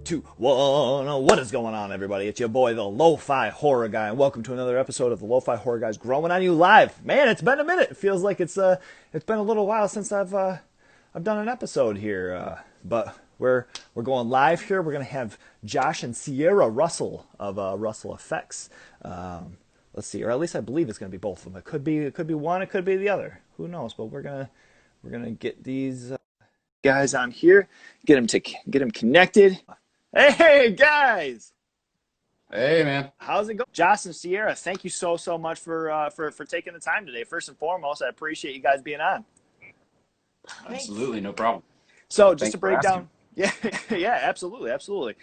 2, 1. What is going on, everybody? It's your boy, the Lo-Fi Horror Guy, and welcome to another episode of the Lo-Fi Horror Guys growing on you live. Man, it's been a minute. It feels like it's been a little while since I've done an episode here, but we're going live here. We're gonna have Josh and Sierra Russell of RussellFX. Let's see, or at least I believe it's gonna be both of them. It could be one, it could be the other. Who knows? But we're gonna get these guys on here, get them connected. Hey guys! Hey man, How's it going? Josh and Sierra, thank you so much for taking the time today. First and foremost, I appreciate you guys being on. absolutely no problem. So just Thanks to break for down, yeah, yeah, absolutely.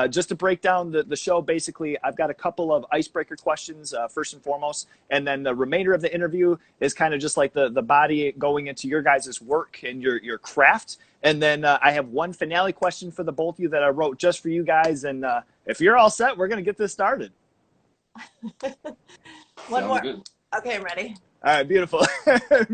Just to break down the show, basically, I've got a couple of icebreaker questions, first and foremost, and then the remainder of the interview is kind of just like the body going into your guys' work and your craft. And then I have one finale question for the both of you that I wrote just for you guys. And if you're all set, we're going to get this started. One more. Good. Okay, I'm ready. All right, beautiful.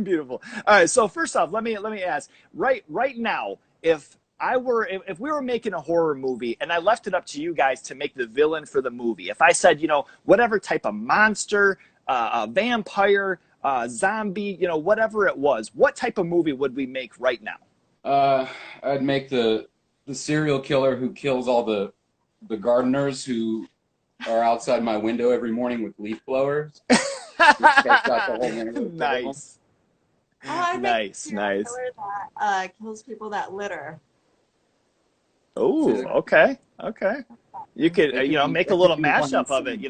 Beautiful. All right, so first off, let me ask, right now, if we were making a horror movie and I left it up to you guys to make the villain for the movie, if I said, whatever type of monster, a vampire, zombie, whatever it was, what type of movie would we make right now? I'd make the serial killer who kills all the gardeners who are outside my window every morning with leaf blowers. Nice. Oh, I Nice. killer that kills people that litter. Oh, okay. You could, make a little mashup of it,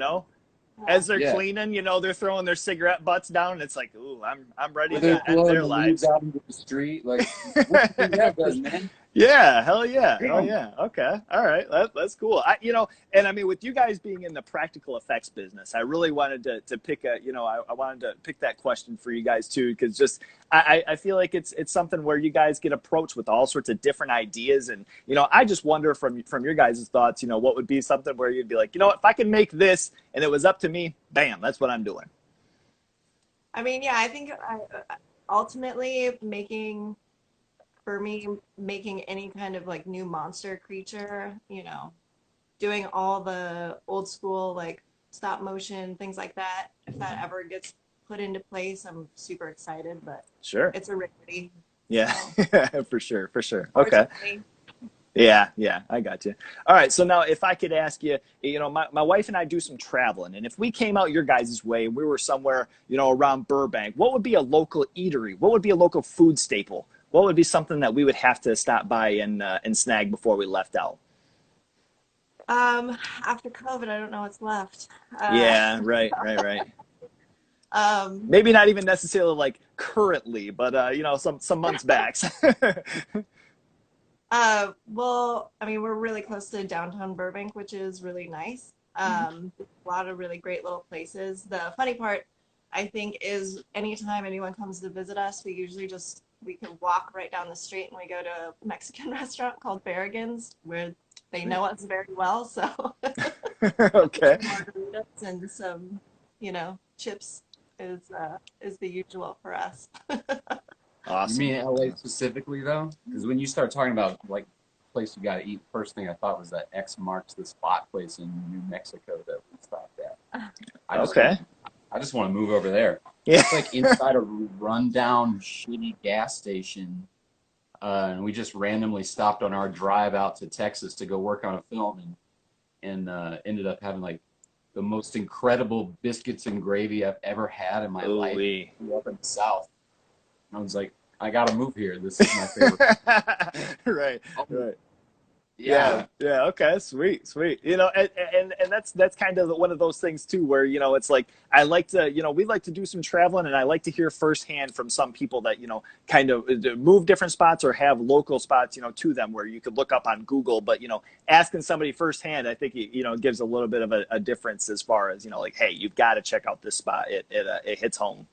as they're cleaning, they're throwing their cigarette butts down, and it's like, ooh, I'm ready to end their lives. Out into the street, like, what do you think that does, man? Yeah, hell yeah. Okay, all right, that's cool. And I mean, with you guys being in the practical effects business, I really wanted to pick I wanted to pick that question for you guys too, because just I feel like it's something where you guys get approached with all sorts of different ideas, and I just wonder from your guys' thoughts, what would be something where you'd be like, if I can make this and it was up to me, bam, that's what I'm doing. I mean, yeah, I think ultimately making any kind of like new monster creature, doing all the old school like stop motion things like that, if that ever gets put into place, I'm super excited. But sure, it's a rarity. Yeah, for sure. Okay. Yeah, I got you. All right, so now if I could ask you, my wife and I do some traveling, and if we came out your guys' way and we were somewhere, around Burbank, what would be a local eatery? What would be a local food staple? What would be something that we would have to stop by and snag before we left out? After COVID, I don't know what's left. Yeah, right. Maybe not even necessarily like currently, but some months back. Well, I mean, we're really close to downtown Burbank, which is really nice. A lot of really great little places. The funny part, I think, is anytime anyone comes to visit us, we can walk right down the street and we go to a Mexican restaurant called Barrigan's, where they know us very well. So okay. Margaritas and some, chips is the usual for us. Awesome. You mean LA specifically though? Because when you start talking about like place you got to eat, first thing I thought was that X marks the spot place in New Mexico that we stopped at. I just want to move over there. Yeah. It's like inside a rundown, shitty gas station, and we just randomly stopped on our drive out to Texas to go work on a film, and ended up having like the most incredible biscuits and gravy I've ever had in my life. Up in the South. I was like, I gotta move here. This is my favorite. Right. Yeah. Okay. Sweet. And that's kind of one of those things too, where it's like I like to, we like to do some traveling, and I like to hear firsthand from some people that kind of move different spots or have local spots, to them, where you could look up on Google, but asking somebody firsthand, I think gives a little bit of a difference as far as like, hey, you've got to check out this spot. It hits home.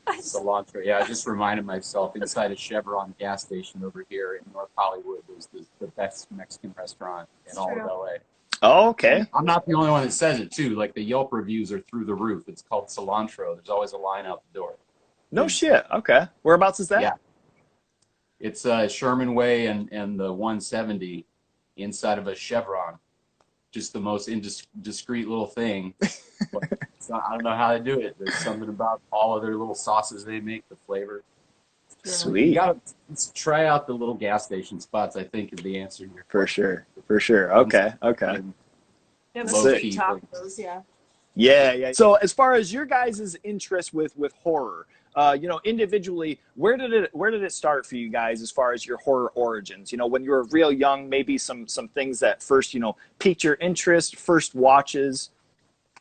Cilantro. Yeah, I just reminded myself inside a Chevron gas station over here in North Hollywood was the best Mexican restaurant in all of LA. Oh, okay. I'm not the only one that says it too. Like the Yelp reviews are through the roof. It's called Cilantro. There's always a line out the door. No shit. Okay. Whereabouts is that? Yeah. It's Sherman Way and the 170. inside of a chevron. Just the most indiscreet little thing. But I don't know how they do it. There's something about all of their little sauces they make, the flavor. You Sweet. gotta try out the little gas station spots, I think, is the answer to your For question. sure. For sure. Okay. Okay. Yeah, the Low Sick. street key tacos, yeah. Yeah, yeah. So as far as your guys' interest with horror, you know, individually, where did it start for you guys as far as your horror origins? You know, when you were real young, maybe some things that first, you know, piqued your interest, first watches.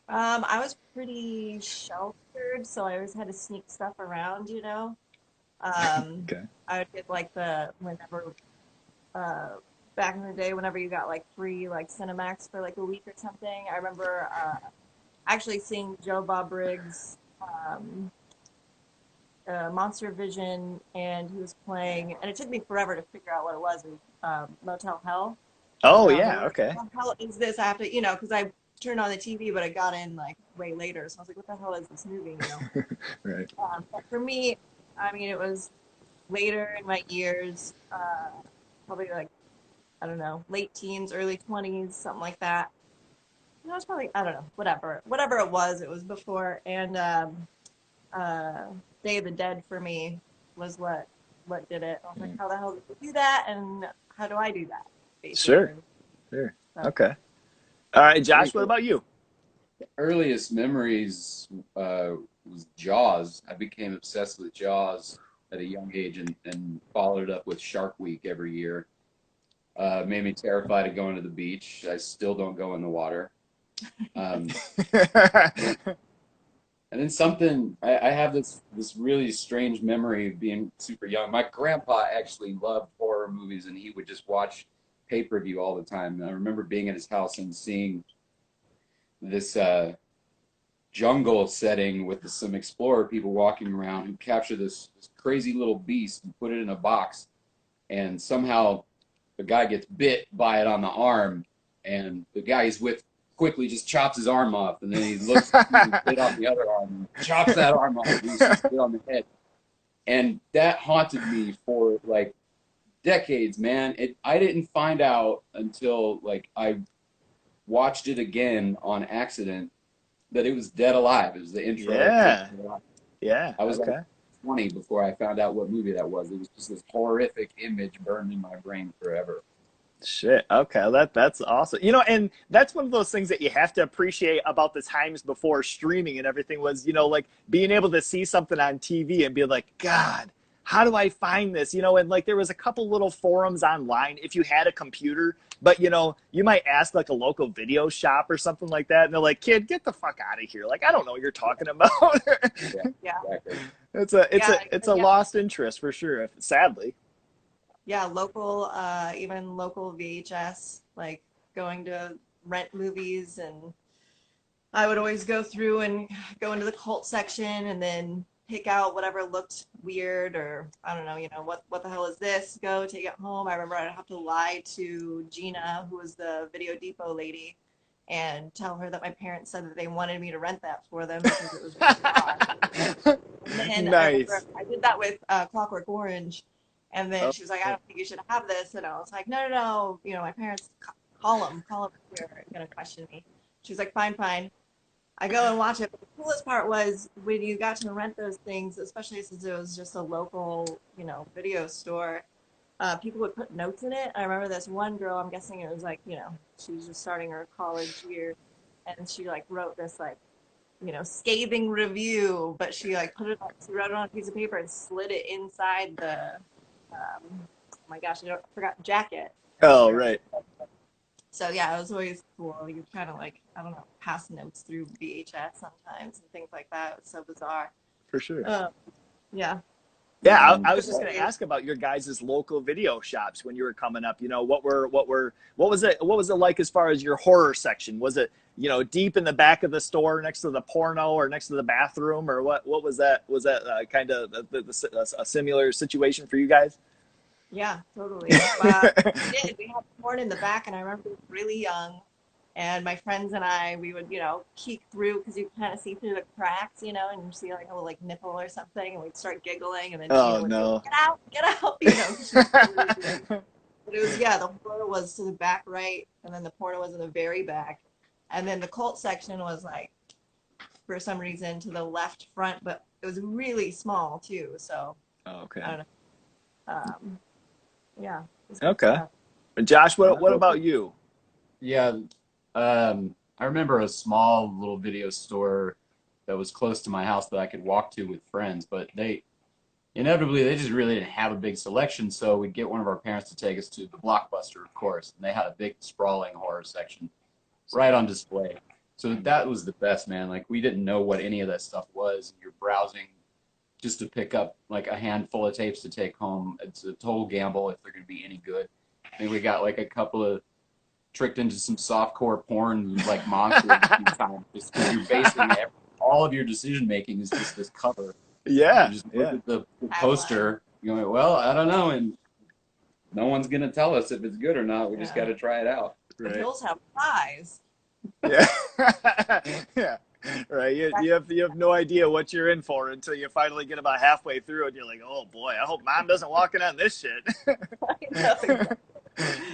I was pretty sheltered, so I always had to sneak stuff around, you know. Okay. I would get like whenever uh back in the day, whenever you got like free like Cinemax for like a week or something. I remember actually seeing Joe Bob Briggs um Monster Vision, and he was playing, and it took me forever to figure out what it was. Motel Hell. Oh And I was like, yeah. Okay. what the hell is this? I have to, you know, because I turned on the TV, but I got in like way later. So I was like, what the hell is this movie, you know? Right. But for me, I mean, it was later in my years, probably like, I don't know, late teens, early 20s, something like that. You know, it was probably, I don't know, whatever it was before. And uh, Day of the Dead for me was what did it. I was like, Mm. how the hell did you do that? And how do I do that? Sure. Basically. Sure. So, Okay. All right, I Josh. think What about you? the earliest memories was Jaws. I became obsessed with Jaws at a young age and followed it up with Shark Week every year. Made me terrified of going to the beach. I still don't go in the water. Um, and then something I have this really strange memory of being super young. My grandpa actually loved horror movies, and he would just watch pay-per-view all the time. And I remember being at his house and seeing this jungle setting with some explorer people walking around who capture this crazy little beast and put it in a box, and somehow the guy gets bit by it on the arm, and the guy he's with quickly just chops his arm off, and then he looks bit off the other arm and chops that arm off, and he's just bit on the head. And that haunted me for like decades, man. I didn't find out until like I watched it again on accident that it was Dead Alive. It was the intro. Yeah. Yeah. I was like Okay. 20 before I found out what movie that was. It was just this horrific image burned in my brain forever. Shit. Okay. That's awesome. You know, and that's one of those things that you have to appreciate about the times before streaming and everything was, you know, like being able to see something on TV and be like, God, how do I find this? You know, and like there was a couple little forums online if you had a computer, but you know, you might ask like a local video shop or something like that, and they're like, kid, get the fuck out of here. Like, I don't know what you're talking about. Yeah, yeah. exactly. It's a Yeah. lost interest for sure, sadly. Yeah, even local VHS, like going to rent movies, and I would always go through and go into the cult section and then pick out whatever looked weird, or I don't know, you know, what the hell is this? Go take it home. I remember I'd have to lie to Gina, who was the Video Depot lady, and tell her that my parents said that they wanted me to rent that for them because it was really odd. And then I remember Nice. I did that with Clockwork Orange, and then Oh, she was like, "I don't think you should have this," and I was like, "No, no, no, you know, my parents call them, they're gonna question me." She was like, "Fine, fine." I go and watch it. But the coolest part was when you got to rent those things, especially since it was just a local, you know, video store. People would put notes in it. I remember this one girl. I'm guessing it was like, you know, she was just starting her college year, and she like wrote this like, you know, scathing review, but she wrote it on a piece of paper and slid it inside the, oh my gosh, I forgot jacket. oh, Where, right. so yeah, it was always cool. You kind of like, I don't know, pass notes through VHS sometimes and things like that. It was so bizarre. For sure. Um, yeah, Yeah, Um, I it was was just just going to weird. ask about your guys' local video shops when you were coming up. You know, what was it like as far as your horror section? Was it, you know, deep in the back of the store next to the porno or next to the bathroom, or what was that? Was that kind of a similar situation for you guys? Yeah, totally. We did. We had porn in the back, and I remember being really young, and my friends and I, we would, you know, peek through because you kind of see through the cracks, you know, and you see like a little like nipple or something, and we'd start giggling, and then Gina Oh would say, no. get out," you know, 'cause she was really young. But it was, yeah, the horror was to the back right, and then the porno was in the very back. And then the cult section was like, for some reason, to the left front, but it was really small too. So Oh, okay. I don't know. Yeah, it's good Okay. stuff. And Josh, I what don't know. about you? Yeah, I remember a small little video store that was close to my house that I could walk to with friends, but they just really didn't have a big selection, so we'd get one of our parents to take us to the Blockbuster, of course, and they had a big sprawling horror section right on display. So that was the best, man. Like we didn't know what any of that stuff was. You're browsing just to pick up like a handful of tapes to take home. It's a total gamble if they're going to be any good. I think we got like a couple of tricked into some softcore porn like monsters a few times just because you're basing all of your decision making is just this cover. You Yeah, just look yeah. at the poster, you're going, well, I don't know, and no one's going to tell us if it's good or not. We just got Yeah. to try it out. The Right. pills have thighs. Yeah. Yeah. Right. You have no idea what you're in for until you finally get about halfway through and you're like, oh boy, I hope mom doesn't walk in on this shit.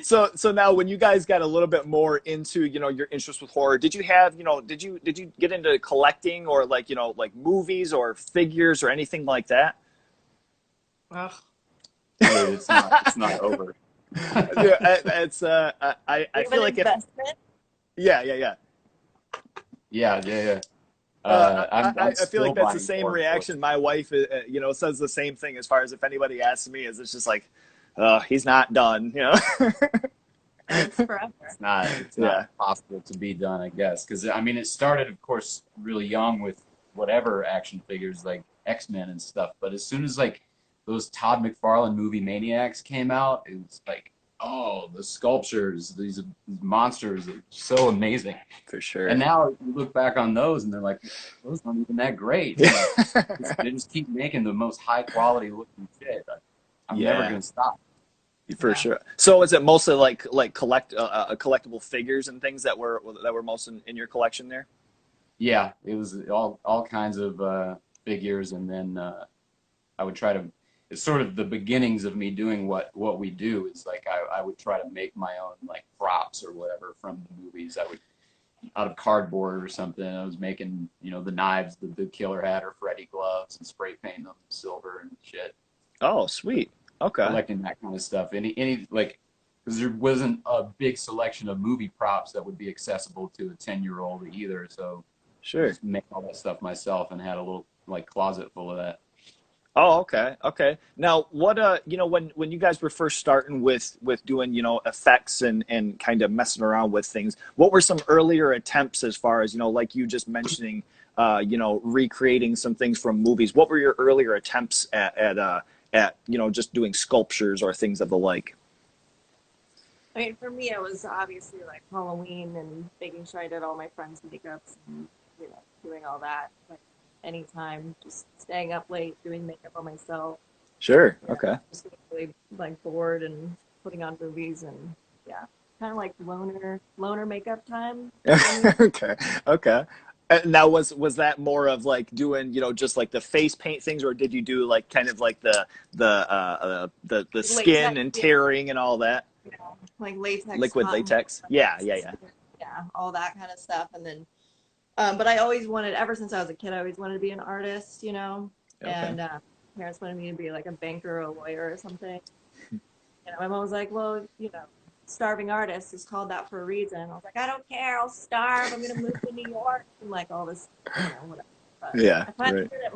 So now when you guys got a little bit more into, your interest with horror, did you have, did you get into collecting or like, like movies or figures or anything like that? Ugh. Dude, it's not over. Yeah, it's I Even feel like if investment. yeah. Yeah. I I'm feel like still that's the buying same porn books. reaction. My wife, says the same thing as far as if anybody asks me, is it's just like, he's not done, It's forever. It's Yeah. not possible to be done, I guess, because I mean, it started, of course, really young with whatever action figures like X-Men and stuff. But as soon as like those Todd McFarlane movie Maniacs came out, it was like, oh, the sculptures, these monsters are so amazing. For sure. And now you look back on those, and they're like, those aren't even that great. Yeah. They just keep making the most high quality looking shit. I'm never Yeah. gonna stop. For Yeah. sure. So is it mostly like collectible figures and things that were most in your collection there? Yeah, it was all kinds of figures, and then I would try to. It's sort of the beginnings of me doing what we do. Is like I would try to make my own like props or whatever from the movies. I would out of cardboard or something. I was making the knives the killer had or Freddy gloves and spray painting them silver and shit. Oh, sweet. Okay. Collecting that kind of stuff. Any like, because there wasn't a big selection of movie props that would be accessible to a 10-year-old either. So Sure. just make all that stuff myself and had a little like closet full of that. Oh, okay. Okay. Now, what when you guys were first starting with doing, effects and kind of messing around with things, what were some earlier attempts as far as, like you just mentioning, recreating some things from movies? What were your earlier attempts at just doing sculptures or things of the like? I mean, for me, it was obviously like Halloween and making sure I did all my friends' makeups and, doing all that. Like anytime, just staying up late, doing makeup on myself. Sure. Yeah, Okay. just getting really like bored and putting on movies and yeah, kind of like loner makeup time. Okay. Okay. Now, was that more of like doing, just like the face paint things, or did you do like kind of like the skin Latex, and yeah, tearing and all that? like latex, Liquid cotton, latex? Yeah. yeah, all that kind of stuff. And then, but I always wanted, ever since I was a kid, I always wanted to be an artist, Okay. and parents wanted me to be like a banker or a lawyer or something. My mom was like, well, starving artist is called that for a reason. I was like, I don't care, I'll starve. I'm gonna move to New York and like all this, whatever. But Yeah. I finally Right. did it.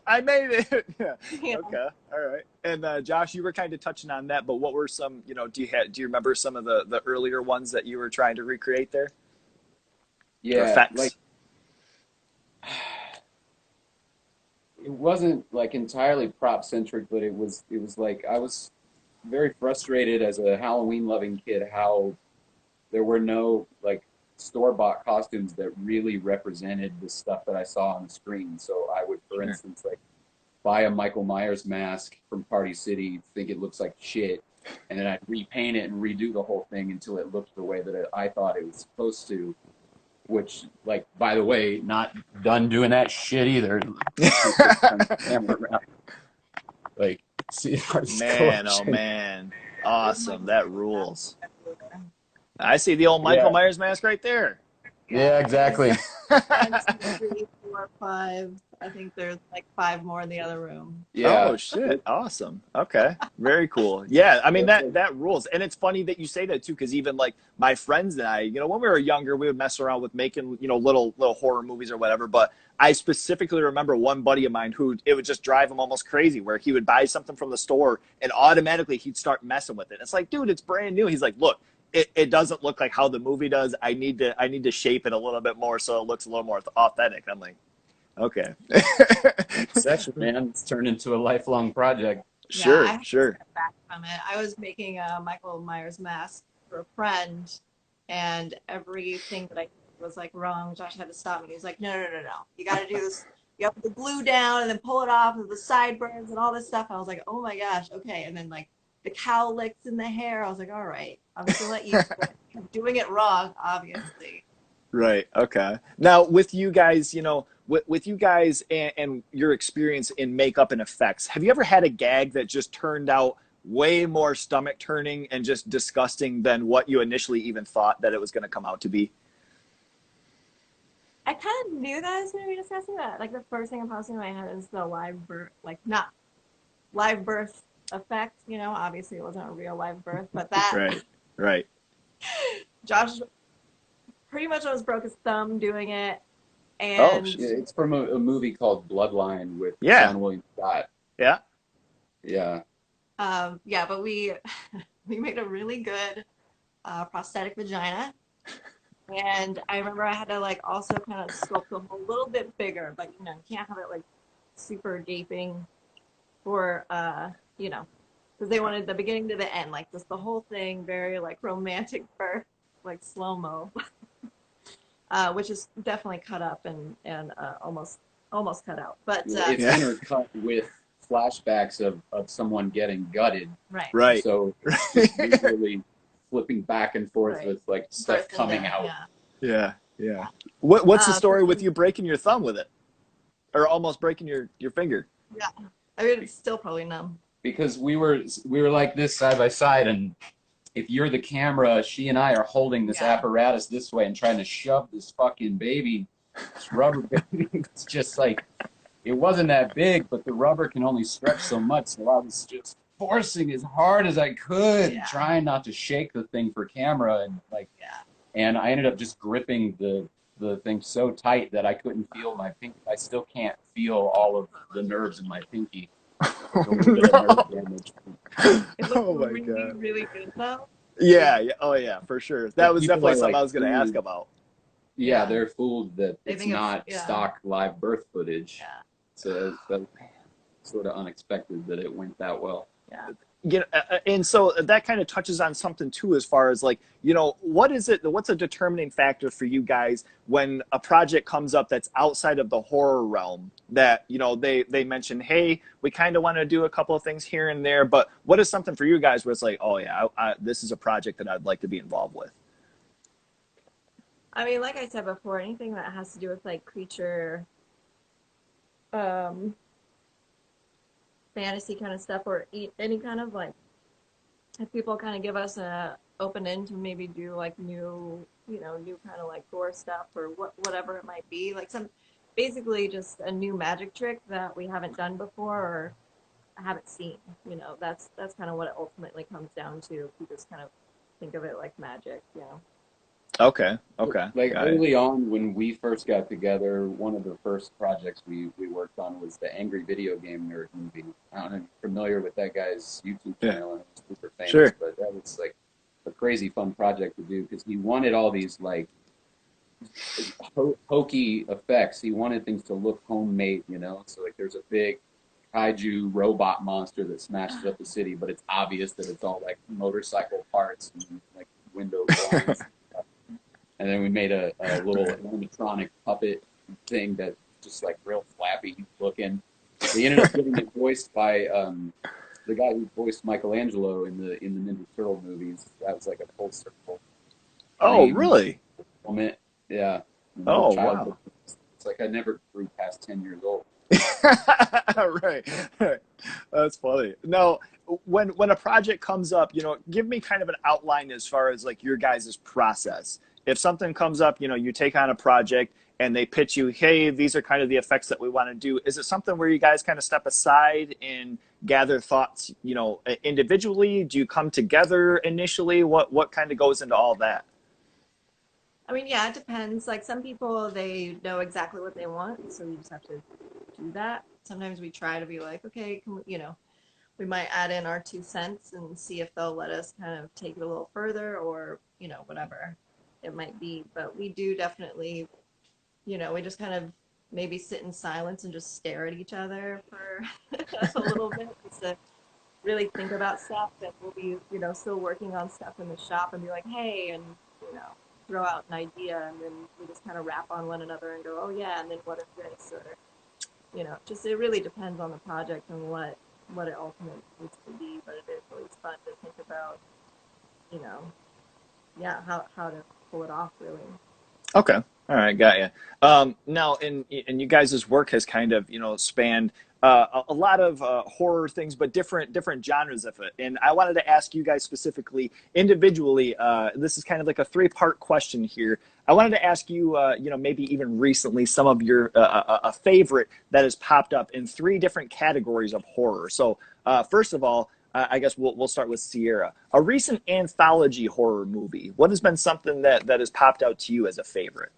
I made it. Yeah. You know, Okay. All right. And Josh, you were kind of touching on that, but what were some, do you remember some of the earlier ones that you were trying to recreate there? Or Yeah, effects? like it wasn't like entirely prop centric, but it was like I was very frustrated as a Halloween loving kid how there were no like store-bought costumes that really represented the stuff that I saw on the screen. So I would, for Sure. instance, like buy a Michael Myers mask from Party City, think it looks like shit, and then I'd repaint it and redo the whole thing until it looked the way that I thought it was supposed to. Which, like, by the way, not done doing that shit either. Turn the camera around. Like, Sweetheart's Man, oh collection. man. There's Awesome. Michael That Myers rules. mask everywhere. I see the old Michael Yeah, Myers mask right there. Yeah, yeah, there's exactly. one, two, three, four, five. I think there's like five more in the other room. Oh Yeah. shit! Awesome. Okay, very cool. Yeah, I mean That's that like, that rules, and it's funny that you say that too, because even like my friends and I, when we were younger, we would mess around with making little horror movies or whatever. But I specifically remember one buddy of mine who it would just drive him almost crazy, where he would buy something from the store and automatically he'd start messing with it. It's like, dude, it's brand new. He's like, look, it doesn't look like how the movie does. I need to shape it a little bit more so it looks a little more authentic. I'm like, okay. obsession, man. It's turned into a lifelong project. Yeah, I Sure, had to sure. step back from it. I was making a Michael Myers mask for a friend, and everything that I did was like wrong. Josh had to stop me. He was like, "No, no, no, no! You got to do this. You have to put the glue down and then pull it off with the sideburns and all this stuff." And I was like, "Oh my gosh, okay." And then like the cowlicks in the hair. I was like, "All right, I'm just gonna let you do it. I'm doing it wrong, obviously." Right. Okay. Now, with you guys, with you guys and your experience in makeup and effects, have you ever had a gag that just turned out way more stomach turning and just disgusting than what you initially even thought that it was going to come out to be? I kind of knew that I was gonna be discussing that. Like the first thing that pops in my head is the live birth, like not live birth effect. Obviously it wasn't a real live birth, but that Right. Right. Josh pretty much almost broke his thumb doing it, Oh, and Yeah, it's from a movie called Bloodline with yeah. Sean William Scott. Yeah. Yeah. yeah, but we we made a really good prosthetic vagina, and I remember I had to like also kind of sculpt them a little bit bigger, but you can't have it like super gaping for because they wanted the beginning to the end, like just the whole thing, very like romantic birth, like slow mo, which is definitely cut up and almost cut out. But Well, it's Yeah. intercut with flashbacks of someone getting gutted. right, Right. So it's just visually flipping back and forth right, with like stuff birth and coming death, out. yeah. Yeah. Yeah. What's the But story with then, you breaking your thumb with it, or almost breaking your finger? yeah, I mean it's still probably numb. Because we were like this side by side, and if you're the camera, she and I are holding this Yeah, apparatus this way and trying to shove this fucking baby, this rubber baby. It's just like it wasn't that big, but the rubber can only stretch so much. So I was just forcing as hard as I could, yeah, trying not to shake the thing for camera, yeah. and I ended up just gripping the thing so tight that I couldn't feel my pinky. I still can't feel all of the nerves in my pinky. There's a little bit of nerve No. damage. It looked Oh my really, god. really good though. It, Yeah, yeah. Oh yeah, for sure. That But was people definitely are something I like was going to ask fooled. about. Yeah, yeah, they're fooled that they it's think it's not yeah, stock live birth footage. yeah, So that's sort of unexpected that it went that well. yeah. And so that kind of touches on something too, as far as like, what is it? What's a determining factor for you guys when a project comes up that's outside of the horror realm? That they mention, hey, we kind of want to do a couple of things here and there, but what is something for you guys where it's like, oh yeah, this is a project that I'd like to be involved with? I mean, like I said before, anything that has to do with like creature, um, fantasy kind of stuff, or any kind of like, if people kind of give us a open end to maybe do like new kind of like gore stuff or whatever it might be, like basically just a new magic trick that we haven't done before or haven't seen. That's kind of what it ultimately comes down to. If you just kind of think of it like magic. Okay, okay, Like got it. early on when we first got together, one of the first projects we worked on was the Angry Video Game Nerd movie. I don't know if you're familiar with that guy's YouTube Yeah, channel, and it's super famous, sure. but that was like a crazy fun project to do because he wanted all these like hokey effects. He wanted things to look homemade. So like there's a big kaiju robot monster that smashes up the city, but it's obvious that it's all like motorcycle parts and like window blinds. And then we made a little Right. animatronic puppet thing that just like real flappy looking. We ended up getting it voiced by the guy who voiced Michelangelo in the Ninja Turtle movies. That was like a full circle Oh, dream really? moment. Yeah, my Oh, childhood. wow. It's like I never grew past 10 years old. Right, right. That's funny. Now, when a project comes up, give me kind of an outline as far as like your guys' process. If something comes up, you take on a project and they pitch you, hey, these are kind of the effects that we want to do. Is it something where you guys kind of step aside and gather thoughts, individually? Do you come together initially? What kind of goes into all that? I mean, yeah, it depends. Like some people, they know exactly what they want, so you just have to do that. Sometimes we try to be like, okay, we might add in our 2 cents and see if they'll let us kind of take it a little further or, whatever it might be. But we do definitely, we just kind of maybe sit in silence and just stare at each other for a little bit just to really think about stuff. And we'll be, still working on stuff in the shop and be like, hey, and, you know, throw out an idea and then we just kind of rap on one another and go, oh yeah, and then what if this, or, just it really depends on the project and what it ultimately needs to be, but it is always fun to think about, you know, yeah, how to pull it off really. Okay. All right. Got you. Now, and you guys' work has kind of, spanned a lot of horror things, but different genres of it. And I wanted to ask you guys specifically, individually. This is kind of like a three-part question here. I wanted to ask you, maybe even recently, some of your a favorite that has popped up in three different categories of horror. So, first of all, I guess we'll start with Sierra. A recent anthology horror movie. What has been something that has popped out to you as a favorite?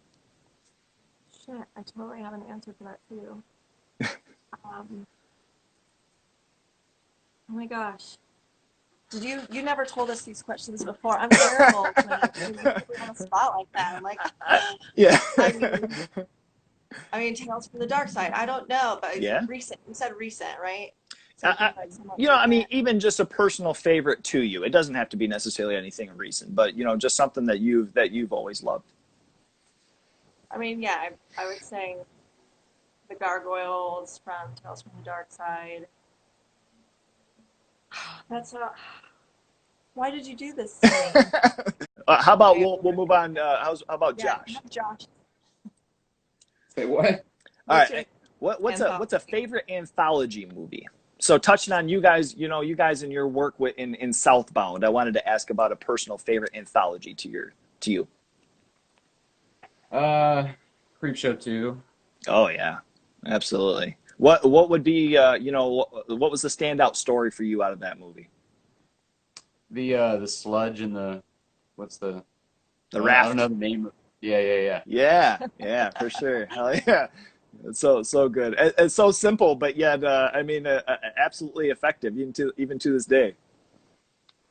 Shit, I totally have an answer for that too. Um, oh my gosh. You never told us these questions before. I'm terrible when you put me on the spot like that. I'm like, Yeah. I mean, Tales from the Dark Side. I don't know, but Yeah. recent. You said recent, right? So I I, think like somewhat I mean, recent. even just a personal favorite to you. It doesn't have to be necessarily anything recent, but just something that you've always loved. I mean, yeah, I would say the gargoyles from Tales from the Dark Side. That's a. Why did you do this to me? How about Okay, we'll move on? How about yeah, Josh? have Josh. Say what? All What's your right. What's a anthology? favorite anthology movie? So touching on you guys in your work in Southbound, I wanted to ask about a personal favorite anthology to you. Uh, Creepshow 2. Oh yeah, absolutely. What would be what was the standout story for you out of that movie? The sludge and what's the The I don't raft. know the name of. Yeah, yeah, yeah. Yeah, yeah, for sure. Hell yeah. It's so good. It's so simple, but yet absolutely effective even to this day.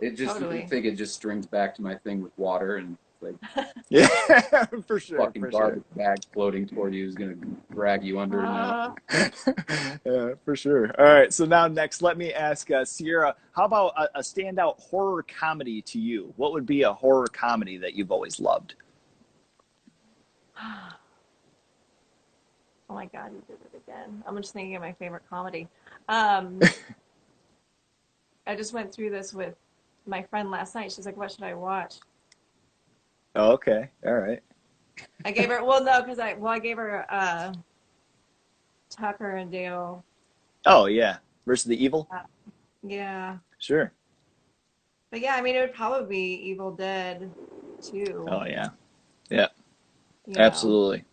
I Totally. think it just strings back to my thing with water and like Yeah, for sure, fucking for sure. garbage bag floating toward you is gonna drag you under, you know. Uh, Yeah, for sure. All right, so now next, let me ask Sierra, how about a standout horror comedy to you? What would be a horror comedy that you've always loved? oh my God, you did it again. I'm just thinking of my favorite comedy. Um, I just went through this with my friend last night. She's like, "What should I watch?" Oh, okay, all right. I gave her well, no, because I gave her Tucker and Dale. Oh yeah, versus the evil. Uh, yeah, Sure. but yeah, it would probably be Evil Dead too. Oh yeah, yeah, You know, absolutely.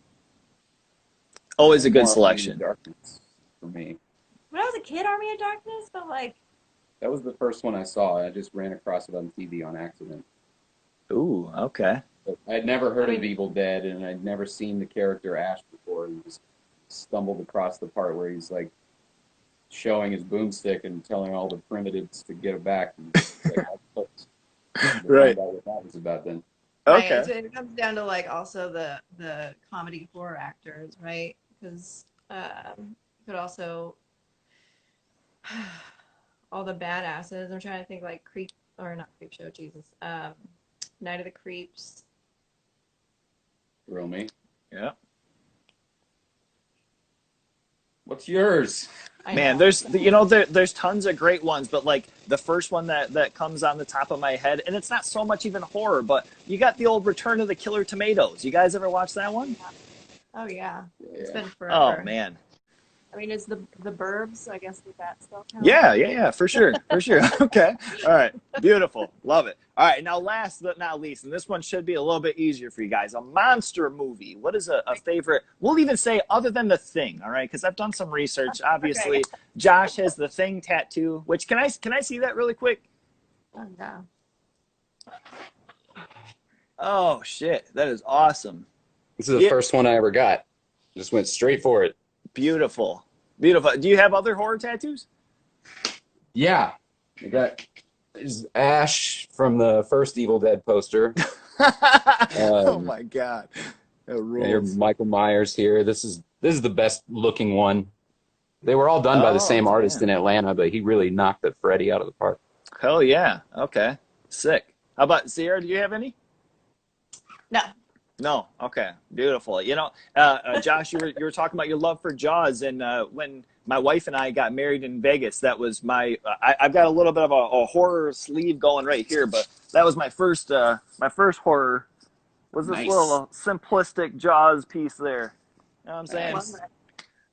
Always a That's good more Army of selection. Darkness for me. when I was a kid, Army of Darkness, but like, That was the first one I saw. I just ran across it on TV on accident. Ooh, okay. But I'd never I heard of mean, Evil Dead, and I'd never seen the character Ash before. And just stumbled across the part where he's like showing his boomstick and telling all the primitives to get it back. And like, I was hooked to Right. find out what that was about then. right. Okay. So it comes down to like also the comedy horror actors, right? Because you could also all the badasses. I'm trying to think like Creep or not Creep Show, Jesus. Night of the Creeps. Thrill me. Yeah. What's yours? I Man, know. there's tons of great ones, but like the first one that comes on the top of my head, and it's not so much even horror, but you got the old Return of the Killer Tomatoes. You guys ever watch that one? Oh yeah, it's Yeah. been Oh forever. man. I mean, is the Burbs? I guess does that still count? Yeah, for sure, for sure. Okay, all right, beautiful, love it. All right, now last but not least, and this one should be a little bit easier for you guys. A monster movie. What is a favorite? We'll even say other than The Thing. All right, because I've done some research. Okay. Obviously, Josh has the Thing tattoo. Which can I see that really quick? Oh, no. Oh shit, that is awesome. This is the Yeah, first one I ever got. Just went straight for it. beautiful, beautiful. Do you have other horror tattoos? Yeah. I got is Ash from the first Evil Dead poster. Oh Um, my god, that yeah, your rules. Michael Myers here. This is the best looking one. They were all done by the Oh same artist in damn. Atlanta, but he really knocked the Freddy out of the park. Hell yeah. Okay. Sick. How about Sierra? Do you have any? No. No. Okay. Beautiful. Josh, you were talking about your love for Jaws, and when my wife and I got married in Vegas, that was I've got a little bit of a horror sleeve going right here, but that was my first horror was this little Nice. simplistic Jaws piece there. You know what I'm I saying? love Nice. that.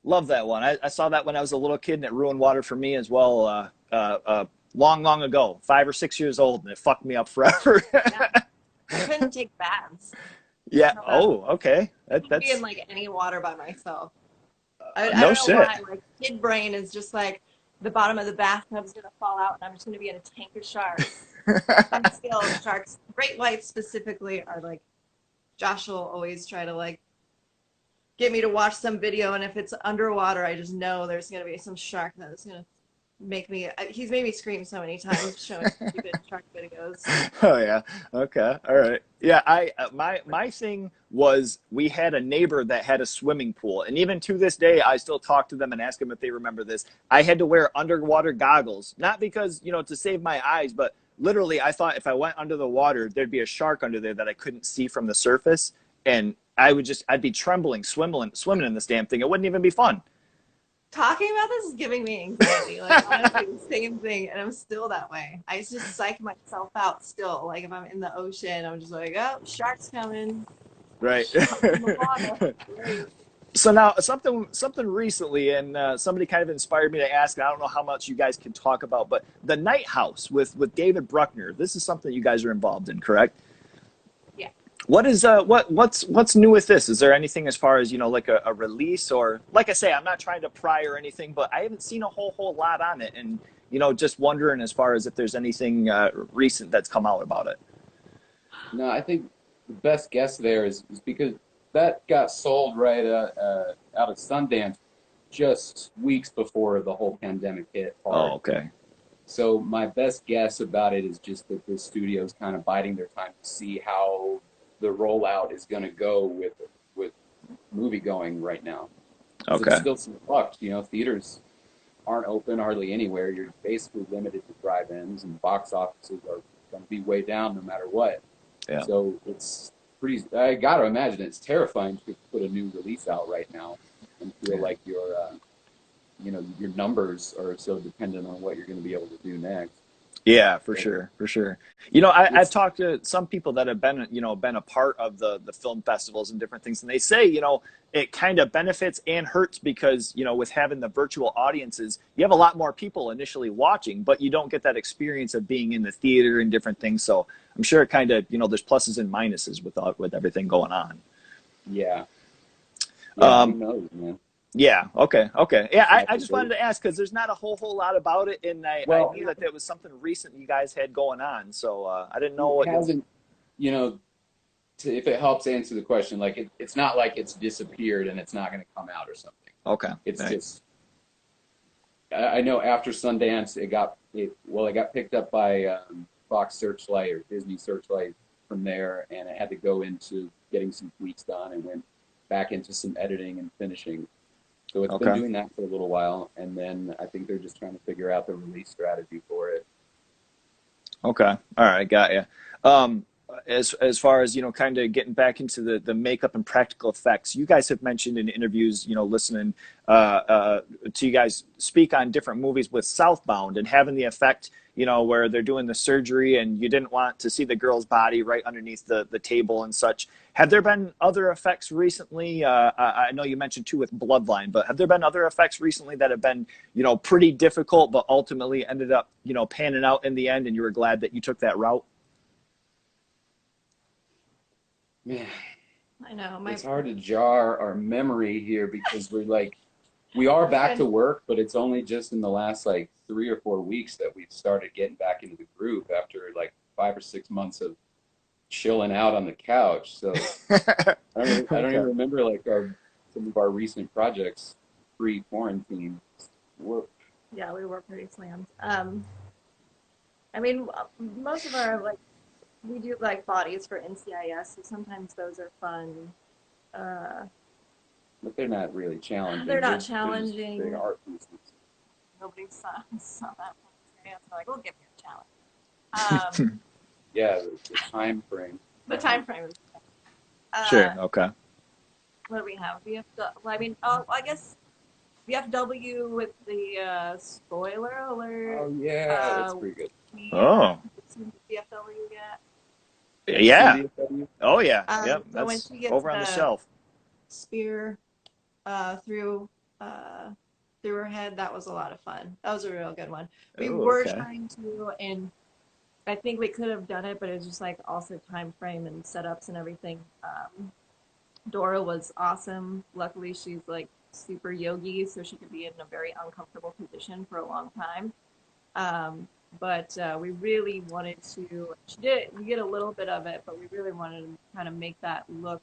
Love that one. I saw that when I was a little kid, and it ruined water for me as well. Long, long ago, 5 or 6 years old, and it fucked me up forever. Yeah. I couldn't take baths. Yeah. No, Oh, okay. I That, couldn't be in that's like any water by myself. I no don't know shit. why. Like kid brain is just like the bottom of the bathtub's gonna fall out, and I'm just gonna be in a tank of sharks. Some scale sharks, great whites specifically, are like Josh will always try to like get me to watch some video, and if it's underwater, I just know there's gonna be some shark that is gonna make me. He's made me scream so many times showing stupid shark videos. Oh yeah. Okay. All right. Yeah. My thing was we had a neighbor that had a swimming pool, and even to this day, I still talk to them and ask them if they remember this. I had to wear underwater goggles, not because to save my eyes, but literally, I thought if I went under the water, there'd be a shark under there that I couldn't see from the surface, and I'd be trembling, swimming in this damn thing. It wouldn't even be fun. Talking about this is giving me anxiety. Like honestly, the same thing, and I'm still that way. I just psych myself out still. Like if I'm in the ocean, I'm just like, oh, shark's coming. Right. Jump in the water. Great. So now something recently, and somebody kind of inspired me to ask. And I don't know how much you guys can talk about, but the Night House with David Bruckner. This is something you guys are involved in, correct? Yeah. What's new with this? Is there anything as far as like a release, or like I say, I'm not trying to pry or anything, but I haven't seen a whole lot on it, and just wondering as far as if there's anything recent that's come out about it. No, I think the best guess there is because that got sold right out of Sundance just weeks before the whole pandemic hit hard. Oh, okay. So my best guess about it is just that the studio's kind of biding their time to see how the rollout is going to go with movie going right now. Because Okay. it's still some fucked. Theaters aren't open hardly anywhere. You're basically limited to drive-ins, and box offices are going to be way down no matter what. Yeah. So it's pretty. I got to imagine it's terrifying to put a new release out right now and feel like your numbers are so dependent on what you're going to be able to do next. Yeah, for So sure, for sure. I've it's talked to some people that have been a part of the film festivals and different things, and they say, it kind of benefits and hurts because, with having the virtual audiences, you have a lot more people initially watching, but you don't get that experience of being in the theater and different things. So I'm sure it kind of, there's pluses and minuses with everything going on. yeah, yeah. Who Um, knows, man? Yeah. Okay. Okay. Yeah. It's I not just for wanted to ask because there's not a whole lot about it, and I Well, knew that there was something recent you guys had going on, so I didn't know it what you. hasn't. You know, if it helps answer the question, like it's not like it's disappeared and it's not going to come out or something. Okay. It's Right. just I know after Sundance it got picked up by Fox Searchlight or Disney Searchlight from there, and it had to go into getting some tweaks done and went back into some editing and finishing. So it's been Okay. doing that for a little while, and then I think they're just trying to figure out the release strategy for it. Okay. All right. Got you. as far as kind of getting back into the makeup and practical effects, you guys have mentioned in interviews, listening to you guys speak on different movies with Southbound and having the effect, where they're doing the surgery and you didn't want to see the girl's body right underneath the table and such. Have there been other effects recently? I know you mentioned too with Bloodline, but have there been other effects recently that have been, pretty difficult, but ultimately ended up, panning out in the end, and you were glad that you took that route? Man, I know. it's hard to jar our memory here because we are back to work, but it's only just in the last 3 or 4 weeks that we've started getting back into the groove after 5 or 6 months of chilling out on the couch. So I don't even remember some of our recent projects pre-quarantine. Yeah, we were pretty slammed. I mean, most of our we do bodies for NCIS, so sometimes those are fun. But they're not really challenging. They're not challenging. They are pieces. Nobody saw that one experience. They're like, we'll give you a challenge. Yeah, the time frame. The time frame is Sure. Okay. what do we have? I guess VFW with the spoiler alert. Oh yeah, that's pretty good. Oh. VFW yet? Yeah. Oh yeah. Yep. So when That's she gets over on the shelf. spear through her head, that was a lot of fun. That was a real good one. We were trying to, and I think we could have done it, but it was just also time frame and setups and everything. Dora was awesome. Luckily, she's super yogi, so she could be in a very uncomfortable position for a long time. But we really wanted to. We get a little bit of it, but we really wanted to kind of make that look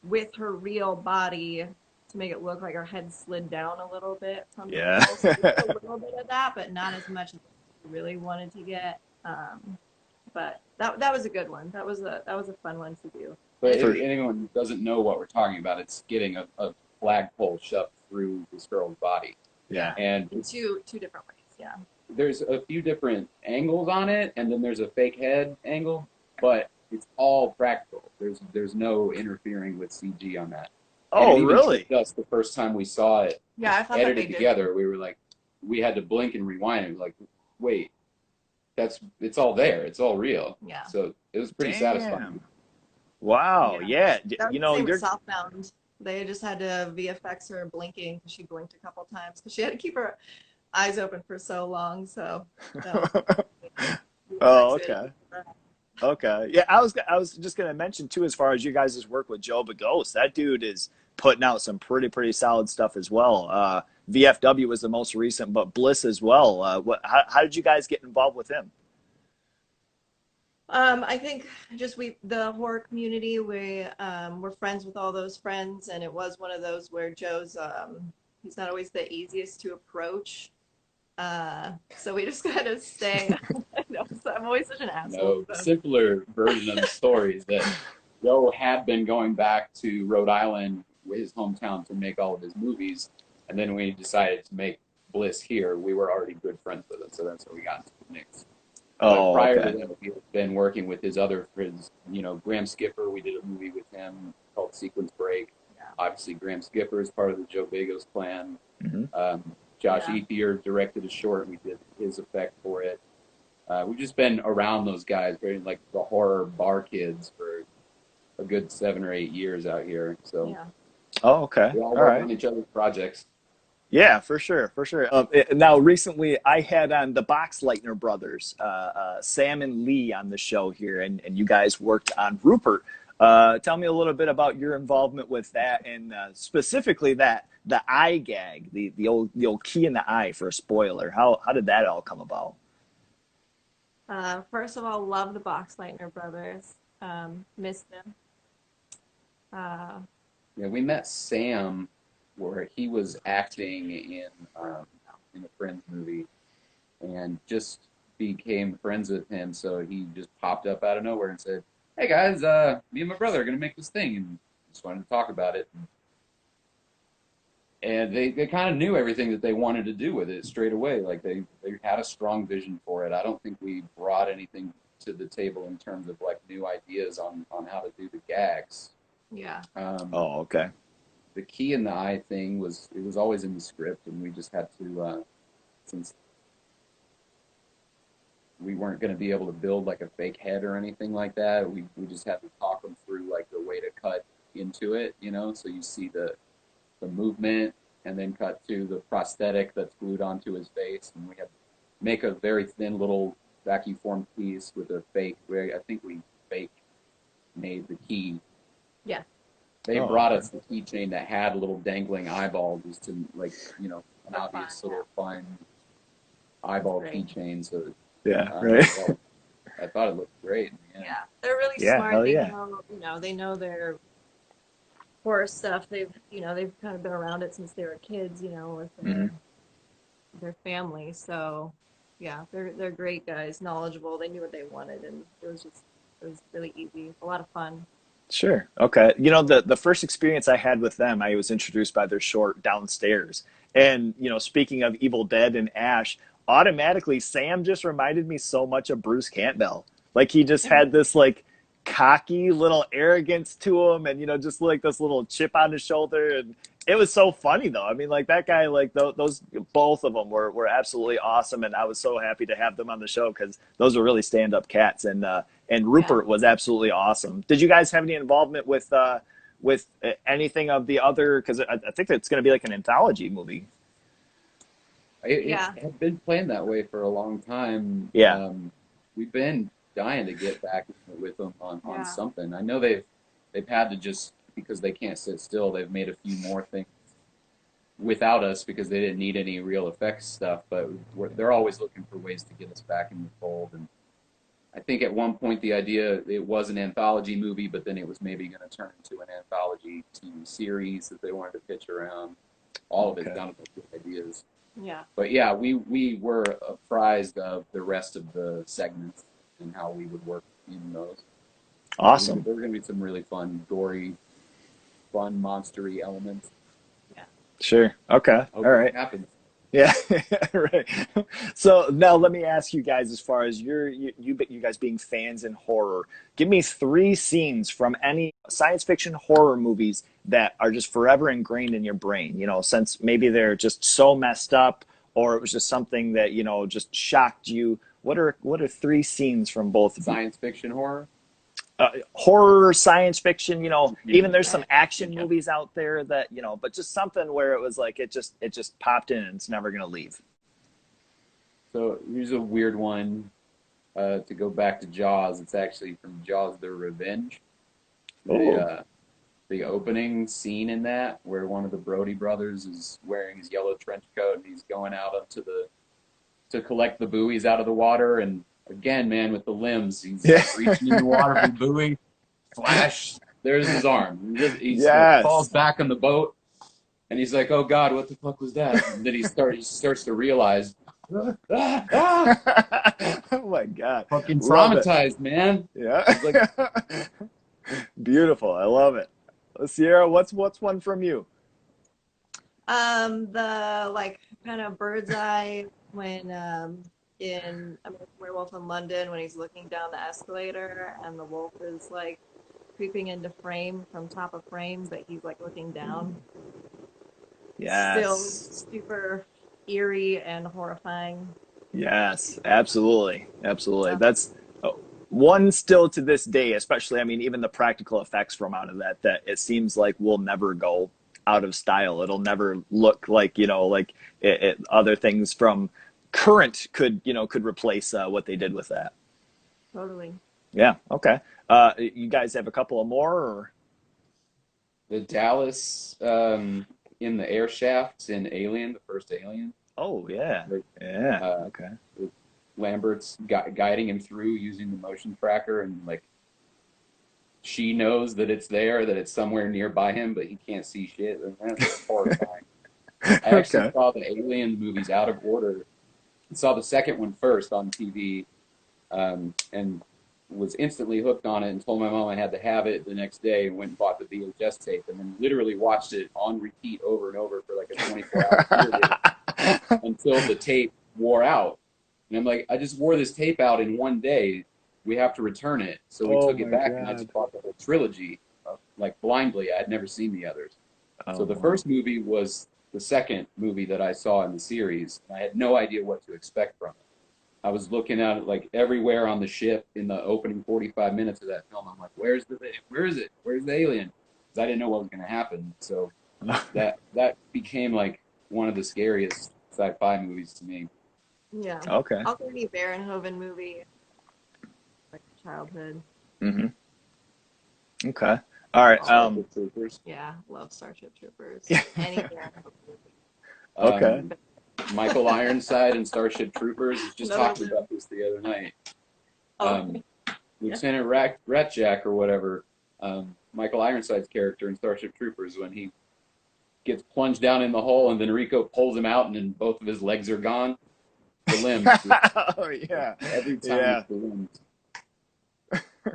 with her real body to make it look like her head slid down a little bit from the wall. So we did a little bit of that, but not as much as we really wanted to get. But that was a good one. That was a fun one to do. But if anyone who doesn't know what we're talking about, it's getting a flagpole shoved through this girl's body. Yeah. And in two different ways. Yeah. There's a few different angles on it, and then there's a fake head angle, but it's all practical. There's no interfering with CG on that. Oh, really? Us the first time we saw it, yeah, I thought edited together, we were we had to blink and rewind. It was wait, it's all there. It's all real. Yeah. So it was pretty satisfying. Wow. Yeah. That was the same with Southbound. They just had to VFX her blinking because she blinked a couple times because she had to keep her eyes open for so long. So. Oh, okay. Okay. Yeah, I was just gonna mention too, as far as you guys' work with Joe Begos, that dude is putting out some pretty solid stuff as well. VFW was the most recent, but Bliss as well. How did you guys get involved with him? I think just the horror community, we're friends with all those friends, and it was one of those where Joe's he's not always the easiest to approach. So we just kind of stay. I'm always such an asshole. No, simpler version of the story is that Joe had been going back to Rhode Island, his hometown, to make all of his movies, and then we decided to make Bliss here. We were already good friends with him, so that's how we got into the mix. But prior to that, we had been working with his other friends. Graham Skipper, we did a movie with him called Sequence Break. Yeah. Obviously, Graham Skipper is part of the Joe Begos clan. Mm-hmm. Josh Ethier directed a short. We did his effect for it. We've just been around those guys, very the horror bar kids for a good 7 or 8 years out here. So, yeah. Oh, okay. We all work on each other's projects. Yeah, for sure. Now, recently, I had on the Boxleitner brothers, Sam and Lee, on the show here, and you guys worked on Rupert. Tell me a little bit about your involvement with that, and specifically the eye gag, the old key in the eye for a spoiler. How did that all come about? First of all, love the Boxleitner brothers. Miss them. Yeah, we met Sam where he was acting in a Friends movie, and just became friends with him. So he just popped up out of nowhere and said, "Hey guys, me and my brother are gonna make this thing," and just wanted to talk about it. And they kind of knew everything that they wanted to do with it straight away. They had a strong vision for it. I don't think we brought anything to the table in terms of like new ideas on how to do the gags. Yeah. Oh, okay. The key in the eye thing was it was always in the script, and we just had to since we weren't going to be able to build like a fake head or anything like that. We just had to talk them through like the way to cut into it, you know. So you see the movement, and then cut to the prosthetic that's glued onto his face, and we had to make a very thin little vacuum formed piece with a fake. I think we fake made the key. Yeah. They Oh, brought okay. us the keychain that had a little dangling eyeball, just to like, you know, an That's obvious fun, little fine eyeball Great. keychain. So Yeah, um, right. I thought it looked great in the end. Yeah. They're really Yeah, smart. hell They yeah. know, they know their horror stuff. They've kind of been around it since they were kids, with Hmm. their family. So, yeah, they're great guys, knowledgeable. They knew what they wanted, and it was really easy, a lot of fun. Sure. Okay. The first experience I had with them, I was introduced by their short Downstairs. And, speaking of Evil Dead and Ash, automatically Sam just reminded me so much of Bruce Campbell. Like he just had this like cocky little arrogance to him and, just like this little chip on his shoulder. And it was so funny though. I mean, like that guy, like those, both of them were absolutely awesome. And I was so happy to have them on the show because those were really stand up cats. And Yeah. Rupert was absolutely awesome. Did you guys have any involvement with anything of the other? Because I think it's going to be like an anthology movie. It Yeah. had been planned that way for a long time. Yeah. We've been dying to get back with them on Yeah. something. I know they've had to just because they can't sit still. They've made a few more things without us because they didn't need any real effects stuff. But they're always looking for ways to get us back in the fold. And I think at one point the idea it was an anthology movie, but then it was maybe going to turn into an anthology TV series that they wanted to pitch around. All of it Okay. down to the ideas. Yeah. But yeah, we were apprised of the rest of the segments and how we would work in those. Awesome. There were going to be some really fun, gory, fun, monstery elements. Yeah. Sure. Okay. I hope All it right. happens. Yeah. Right. So now let me ask you guys, as far as you guys being fans in horror, give me 3 scenes from any science fiction horror movies that are just forever ingrained in your brain. Since maybe they're just so messed up, or it was just something that just shocked you. What are 3 scenes from both of you? Science fiction horror. Horror, science fiction, Yeah. even there's some action Yeah. movies out there that, but just something where it was like it just popped in and it's never gonna leave. So here's a weird one. To go back to Jaws, it's actually from Jaws: The Revenge. Oh, The opening scene in that, where one of the Brody brothers is wearing his yellow trench coat and he's going out onto to collect the buoys out of the water. And again, man, with the limbs, he's yeah. like reaching in the water for the buoy. Flash! There's his arm. He falls Yes. back on the boat, and he's like, "Oh God, what the fuck was that?" And then he starts to realize, Oh my God. fucking Love it. traumatized, man. Yeah. He's like, Beautiful. I love it. Sierra, what's one from you? The like kind of bird's eye when in Werewolf in London when he's looking down the escalator and the wolf is like creeping into frame from top of frame, but he's like looking down. Still Yes. super eerie and horrifying. Yes, absolutely. Absolutely. Yeah. That's one still to this day, especially, I mean, even the practical effects from out of that it seems like will never go out of style. It'll never look like, like other things from current could replace what they did with that. Totally. Yeah. Okay. You guys have a couple of more or? the Dallas in the air shafts in Alien, the first Alien. Oh, yeah. Like, Yeah. uh, Okay. Lambert's guiding him through using the motion tracker, and like she knows that it's there, that it's somewhere nearby him, but he can't see shit. And that's horrifying. I actually Okay. saw the Alien movies out of order. I saw the second one first on TV, and was instantly hooked on it and told my mom I had to have it the next day and went and bought the VHS tape and then literally watched it on repeat over and over for like a 24-hour period until the tape wore out. And I'm like, I just wore this tape out in one day. we have to return it. So we Oh took it my back, and I God. just bought the whole trilogy, like blindly. I had never seen the others. So Oh, the wow. first movie was the second movie that I saw in the series. And I had no idea what to expect from it. I was looking at it like everywhere on the ship in the opening 45 minutes of that film. I'm like, where is it? Where's the alien? Because I didn't know what was going to happen. So that became like one of the scariest sci-fi movies to me. Yeah. Okay. Also, any Barenhoven movie, like childhood. Mm-hmm. Okay. All right. Starship Troopers. Yeah, love Starship Troopers. Yeah. Any Barenhoven movie. Okay. Um, Michael Ironside in Starship Troopers was just Another talking one. about this the other night. Oh, Lieutenant Ratjack or whatever, Michael Ironside's character in Starship Troopers, when he gets plunged down in the hole and then Rico pulls him out and then both of his legs are gone. The limbs. Oh, yeah. Every time Yeah. it's the limbs.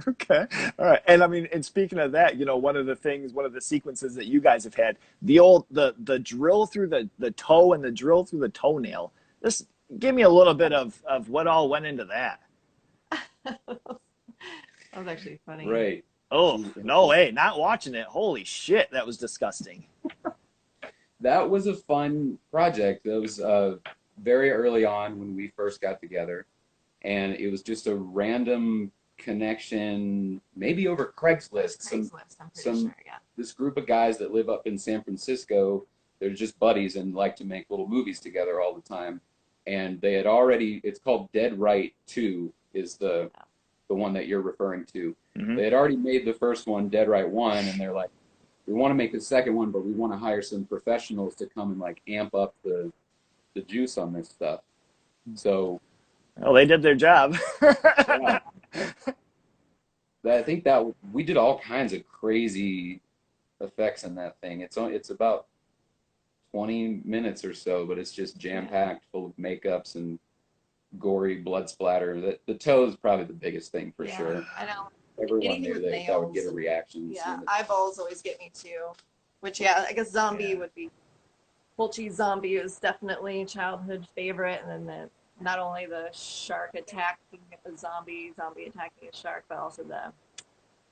Okay. All right. And I mean, and speaking of that, one of the sequences that you guys have had, the drill through the toe and the drill through the toenail. Just give me a little bit of what all went into that. that was actually funny. Right. Oh, no way. Not watching it. Holy shit. That was disgusting. That was a fun project. That was very early on when we first got together. And it was just a random connection, maybe over Craigslist. I'm pretty sure, yeah. This group of guys that live up in San Francisco, they're just buddies and like to make little movies together all the time. And they had already, it's called Dead Right 2 is the one that you're referring to. Mm-hmm. They had already made the first one, Dead Right 1, and they're like, we want to make the second one, but we want to hire some professionals to come and like amp up the juice on this stuff. So Well, they did their job. yeah. I think that we did all kinds of crazy effects in that thing. It's about 20 minutes or so, but it's just jam packed, full of makeups and gory blood splatter. The toe is probably the biggest thing for sure. I know. Everyone Anything knew with that would get a nails. reaction. Yeah, eyeballs always get me too. Which, I guess zombie would be. Fulci Zombie is definitely a childhood favorite, and then not only the shark attacking a zombie attacking a shark, but also the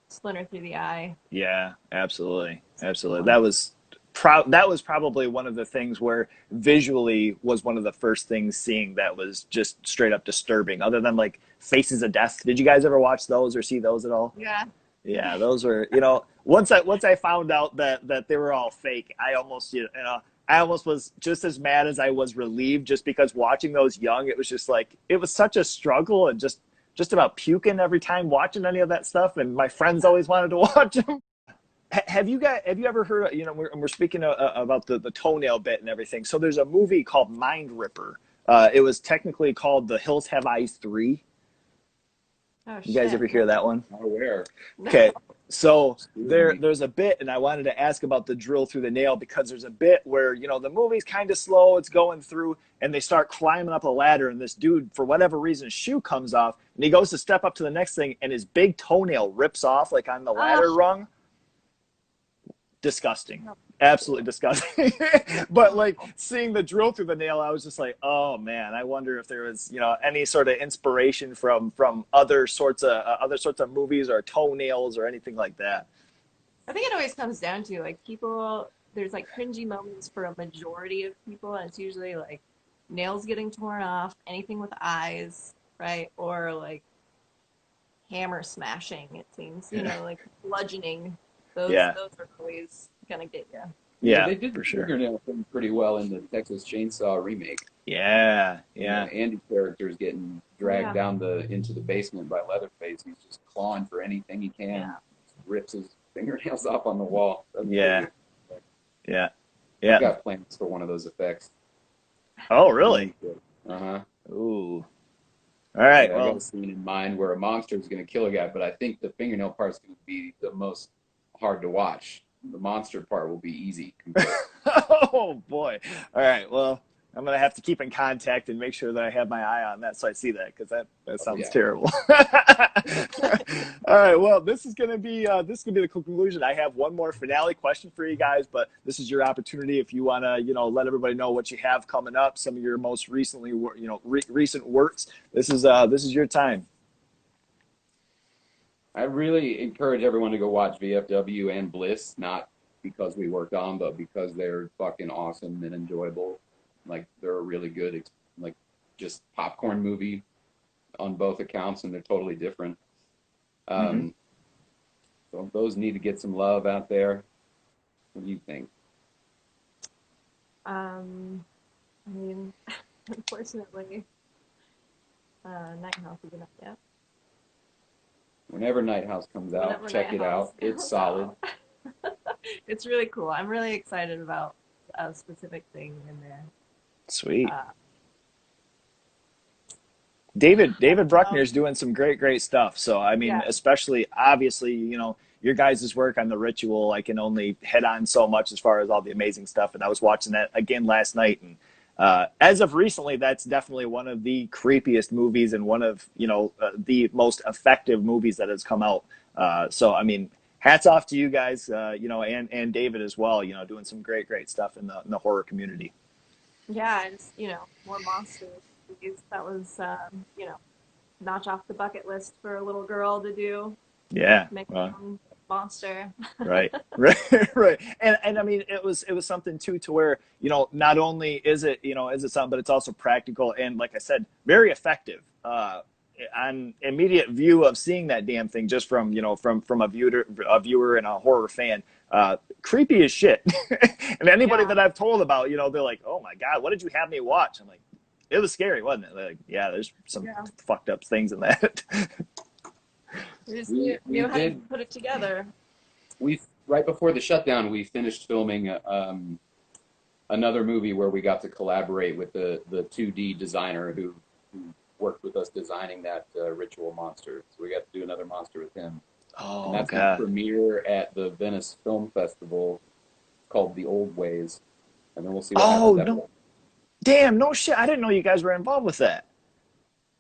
splinter through the eye. Yeah, absolutely. That was probably one of the things where visually was one of the first things seeing that was just straight up disturbing, other than like Faces of Death. Did you guys ever watch those or see those at all? Yeah. Yeah, those were, once I found out that they were all fake, I almost was just as mad as I was relieved, just because watching those young, it was just like, it was such a struggle and just about puking every time watching any of that stuff. And my friends always wanted to watch them. Have you ever heard, we're speaking about the toenail bit and everything. So there's a movie called Mind Ripper. It was technically called The Hills Have Eyes 3. Oh, You guys ever hear that one? Not aware. Okay. So there's a bit, and I wanted to ask about the drill through the nail, because there's a bit where, the movie's kind of slow, it's going through, and they start climbing up a ladder, and this dude, for whatever reason, his shoe comes off, and he goes to step up to the next thing, and his big toenail rips off, like on the ladder rung. Disgusting. Absolutely disgusting. But like seeing the drill through the nail, I was just like, oh man, I wonder if there was, any sort of inspiration from other sorts of movies or toenails or anything like that. I think it always comes down to like people, there's like cringy moments for a majority of people, and it's usually like nails getting torn off, anything with eyes, right? Or like hammer smashing, it seems, like bludgeoning. Those are always gonna get you. Yeah, they did the fingernail thing pretty well in the Texas Chainsaw remake. Yeah. Andy's character is getting dragged down into the basement by Leatherface. He's just clawing for anything he can. Yeah. Rips his fingernails off on the wall. Yeah. I've got plans for one of those effects. Oh, really? Uh-huh. Ooh. All right. I got a scene in mind where a monster is going to kill a guy, but I think the fingernail part is going to be the most hard to watch. The monster part will be easy. Oh boy! All right, well, I'm gonna have to keep in contact and make sure that I have my eye on that so I see that, because that sounds terrible. All right, well, this is gonna be the conclusion. I have one more finale question for you guys, but this is your opportunity if you wanna let everybody know what you have coming up, some of your most recent works. This is your time. I really encourage everyone to go watch VFW and Bliss, not because we worked on, but because they're fucking awesome and enjoyable. Like they're a really good, like just popcorn movie on both accounts, and they're totally different. Mm-hmm. Um, so those need to get some love out there. What do you think? I mean, unfortunately, Night House isn't up yet. Whenever Night House comes out, Whenever check Night it House out. It's comes solid. out. It's really cool. I'm really excited about a specific thing in there. Sweet. Uh, David um, Bruckner's doing some great stuff. So I mean, yeah, especially obviously, you know, your guys' work on The Ritual, I can only hit on so much as far as all the amazing stuff. And I was watching that again last night, and as of recently, that's definitely one of the creepiest movies and one of, you know, the most effective movies that has come out. So I mean, hats off to you guys, you know, and David as well. You know, doing some great stuff in the horror community. yeah, and more monsters. That was, notch off the bucket list for a little girl to do. Yeah. Make her own monster. Right, right, right. And I mean, it was something too, to where, you know, not only is it, you know, is it something, but it's also practical and, like I said, very effective. On immediate view of seeing that damn thing, just from, you know, from a viewer and a horror fan, creepy as shit. And anybody Yeah, that I've told about, you know, they're like, "Oh my god, what did you have me watch?" I'm like, "It was scary, wasn't it?" They're like, "Yeah, there's some yeah. fucked up things in that." We just We knew how to did put it together. we right before the shutdown, we finished filming another movie where we got to collaborate with the 2D designer who worked with us designing that ritual monster. So we got to do another monster with him, and Oh that's going to god. premiere at the Venice Film Festival called The Old Ways, and then we'll see what Oh happens after no. that. Damn, no shit. I didn't know you guys were involved with that.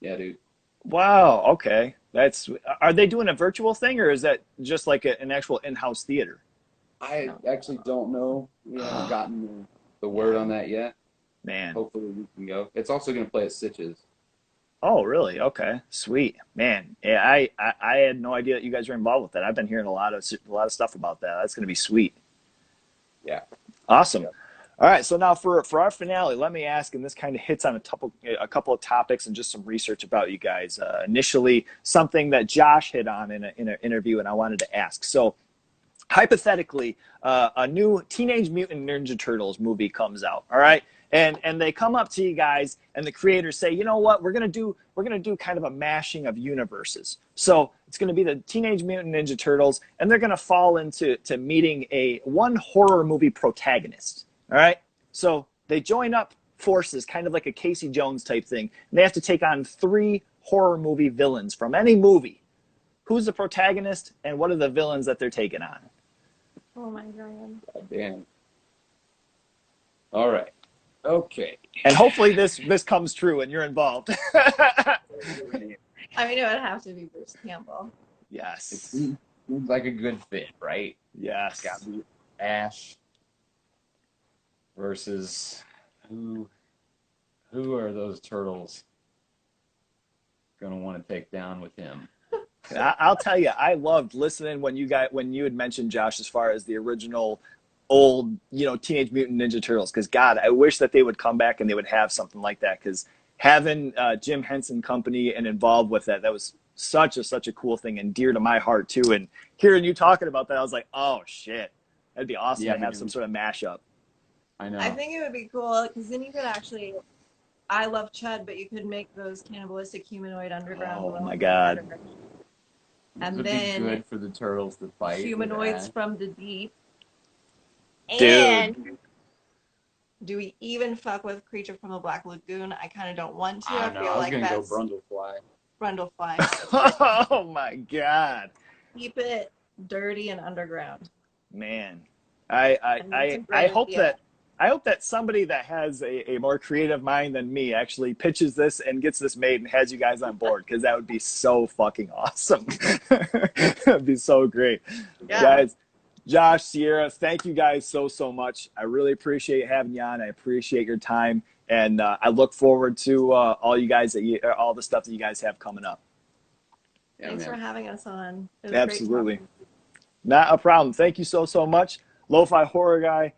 Yeah, dude. Wow. Okay. That's. Are they doing a virtual thing, or is that just like an actual in-house theater? I No. actually don't know. We haven't Oh, gotten the word on that yet. man. Hopefully we can go. It's also going to play at Sitges. Oh, really? Okay. Sweet, man. Yeah, I had no idea that you guys were involved with that. I've been hearing a lot of stuff about that. That's gonna be sweet. Yeah. Awesome. Yeah. All right, so now for our finale, let me ask, and this kind of hits on a couple of topics and just some research about you guys. Initially, something that Josh hit on in an interview, and I wanted to ask. So, hypothetically, a new Teenage Mutant Ninja Turtles movie comes out, all right, and they come up to you guys, and the creators say, you know what, we're gonna do kind of a mashing of universes. So it's gonna be the Teenage Mutant Ninja Turtles, and they're gonna fall into meeting a one horror movie protagonist, all right. So they join up forces, kind of like a Casey Jones type thing, and they have to take on three horror movie villains from any movie. Who's the protagonist, and what are the villains that they're taking on? Oh my god. God damn. All right. Okay. And hopefully this comes true and you're involved. I mean, it would have to be Bruce Campbell. It Yes. seems like a good fit, right? It's got Yes. to be Ash versus who? Who are those turtles gonna want to take down with him? I'll tell you, I loved listening when you had mentioned Josh as far as the original old, you know, Teenage Mutant Ninja Turtles. Because God, I wish that they would come back and they would have something like that. Because having Jim Henson Company and involved with that was such a cool thing and dear to my heart too. And hearing you talking about that, I was like, oh shit, that'd be awesome Yeah, to have some man. sort of mashup. I I know. think it would be cool because then you could actually. I love Chud, but you could make those cannibalistic humanoid underground Oh my below God, predators. It And would be then good for the turtles to fight with humanoids Ash. from the deep. dude. And do we even fuck with Creature from the Black Lagoon? I kind of don't want to. I I don't know. feel I was like gonna go that's Brundlefly. Brundlefly. That's good. Oh my God, Keep it dirty and underground. man. I I And that's a I I great hope idea. that I hope that somebody that has a more creative mind than me actually pitches this and gets this made and has you guys on board, because that would be so fucking awesome. That'd be so great, Yeah. guys. Josh, Sierra, thank you guys so much. I really appreciate having you on. I appreciate your time, and I look forward to all the stuff that you guys have coming up. Yeah, Thanks for man. having us on. It was Absolutely. great talking. Not a problem. Thank you so much. Lo-Fi Horror Guy,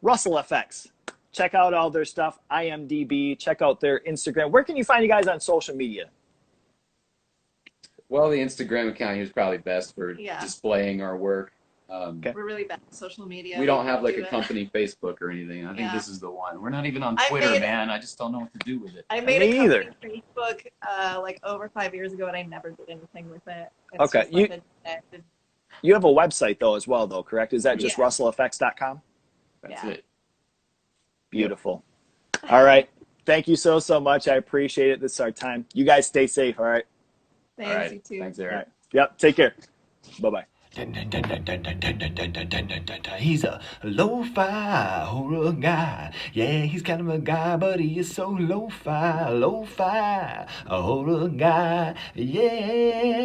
RussellFX. Check out all their stuff, IMDb. Check out their Instagram. Where can you find you guys on social media? Well, the Instagram account here is probably best for Yeah. displaying our work. Okay. We're really bad at social media. We don't have like do a it. company Facebook or anything. I think Yeah. this is the one. We're not even on I Twitter, made- man. I just don't know what to do with it. I made Me a either. company Facebook like over 5 years ago, and I never did anything with it. It's Okay, just like a- You have a website though as well, though, correct? Is that just Yeah. RussellFX.com? That's Yeah. it. Beautiful. All right. Thank you so much. I appreciate it. This is our time. You guys stay safe. All right. Thanks, All right. you too. Thanks, All Eric. right. Yep. Take care. Bye-bye. He's a lo-fi horror guy. Yeah, he's kind of a guy, but he is so lo-fi, a horror guy. Yeah.